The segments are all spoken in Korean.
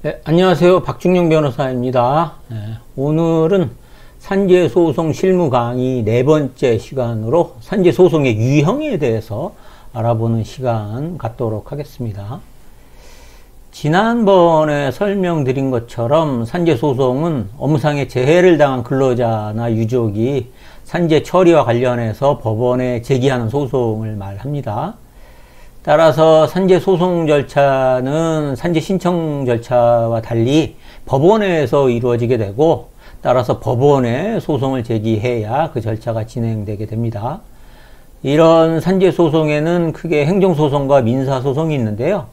네, 안녕하세요. 박중영 변호사입니다. 오늘은 산재소송 실무 강의 네 번째 시간으로 산재소송의 유형에 대해서 알아보는 시간 갖도록 하겠습니다. 지난번에 설명드린 것처럼 산재소송은 업무상의 재해를 당한 근로자나 유족이 산재 처리와 관련해서 법원에 제기하는 소송을 말합니다. 따라서 산재 소송 절차는 산재 신청 절차와 달리 법원에서 이루어지게 되고, 따라서 법원에 소송을 제기해야 그 절차가 진행되게 됩니다. 이런 산재 소송에는 크게 행정소송과 민사소송이 있는데요.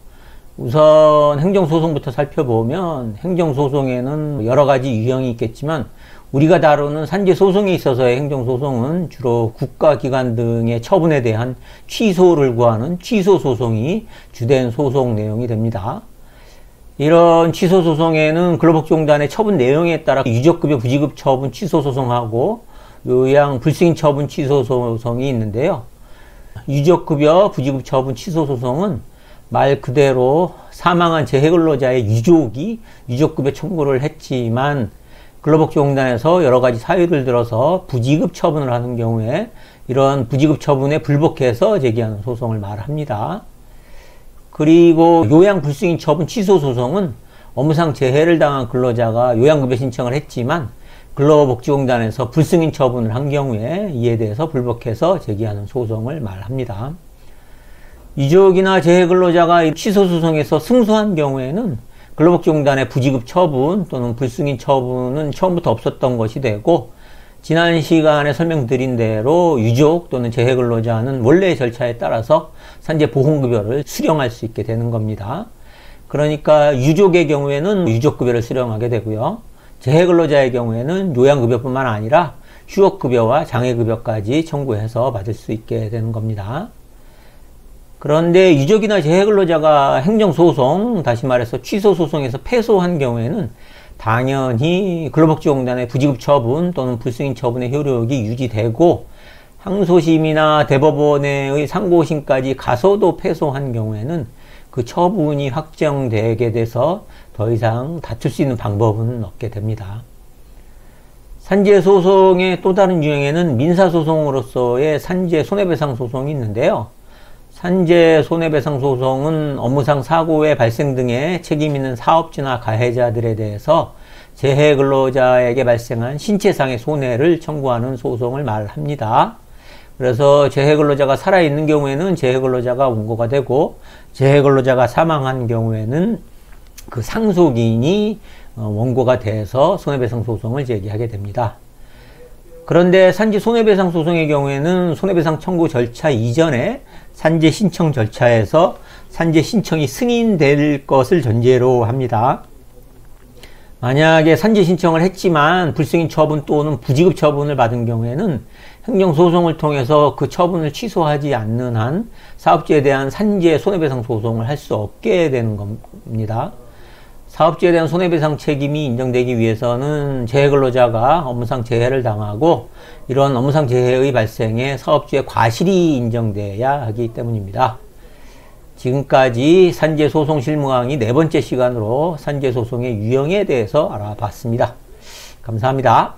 우선 행정소송부터 살펴보면, 행정소송에는 여러 가지 유형이 있겠지만 우리가 다루는 산재소송에 있어서의 행정소송은 주로 국가기관 등의 처분에 대한 취소를 구하는 취소소송이 주된 소송 내용이 됩니다. 이런 취소소송에는 근로복지공단의 처분 내용에 따라 유족급여 부지급 처분 취소소송하고 요양 불승인 처분 취소소송이 있는데요. 유족급여 부지급 처분 취소소송은 말 그대로 사망한 재해근로자의 유족이 유족급여 청구를 했지만 근로복지공단에서 여러 가지 사유를 들어서 부지급 처분을 하는 경우에 이런 부지급 처분에 불복해서 제기하는 소송을 말합니다. 그리고 요양불승인 처분 취소 소송은 업무상 재해를 당한 근로자가 요양급여 신청을 했지만 근로복지공단에서 불승인 처분을 한 경우에 이에 대해서 불복해서 제기하는 소송을 말합니다. 유족이나 재해근로자가 취소 소송에서 승소한 경우에는 근로복지공단의 부지급 처분 또는 불승인 처분은 처음부터 없었던 것이 되고, 지난 시간에 설명드린 대로 유족 또는 재해근로자는 원래의 절차에 따라서 산재보험급여를 수령할 수 있게 되는 겁니다. 그러니까 유족의 경우에는 유족급여를 수령하게 되고요. 재해근로자의 경우에는 요양급여뿐만 아니라 휴업급여와 장애급여까지 청구해서 받을 수 있게 되는 겁니다. 그런데 유족이나 재해근로자가 행정소송, 다시 말해서 취소소송에서 패소한 경우에는 당연히 근로복지공단의 부지급 처분 또는 불승인 처분의 효력이 유지되고, 항소심이나 대법원의 상고심까지 가서도 패소한 경우에는 그 처분이 확정되게 돼서 더 이상 다툴 수 있는 방법은 없게 됩니다. 산재소송의 또 다른 유형에는 민사소송으로서의 산재 손해배상 소송이 있는데요. 산재 손해배상 소송은 업무상 사고의 발생 등의 책임 있는 사업주나 가해자들에 대해서 재해 근로자에게 발생한 신체상의 손해를 청구하는 소송을 말합니다. 그래서 재해 근로자가 살아있는 경우에는 재해 근로자가 원고가 되고, 재해 근로자가 사망한 경우에는 그 상속인이 원고가 돼서 손해배상 소송을 제기하게 됩니다. 그런데 산재 손해배상 소송의 경우에는 손해배상 청구 절차 이전에 산재 신청 절차에서 산재 신청이 승인될 것을 전제로 합니다. 만약에 산재 신청을 했지만 불승인 처분 또는 부지급 처분을 받은 경우에는 행정소송을 통해서 그 처분을 취소하지 않는 한 사업주에 대한 산재 손해배상 소송을 할 수 없게 되는 겁니다. 사업주에 대한 손해배상 책임이 인정되기 위해서는 재해근로자가 업무상 재해를 당하고 이런 업무상 재해의 발생에 사업주의 과실이 인정돼야 하기 때문입니다. 지금까지 산재소송 실무 강의 네 번째 시간으로 산재소송의 유형에 대해서 알아봤습니다. 감사합니다.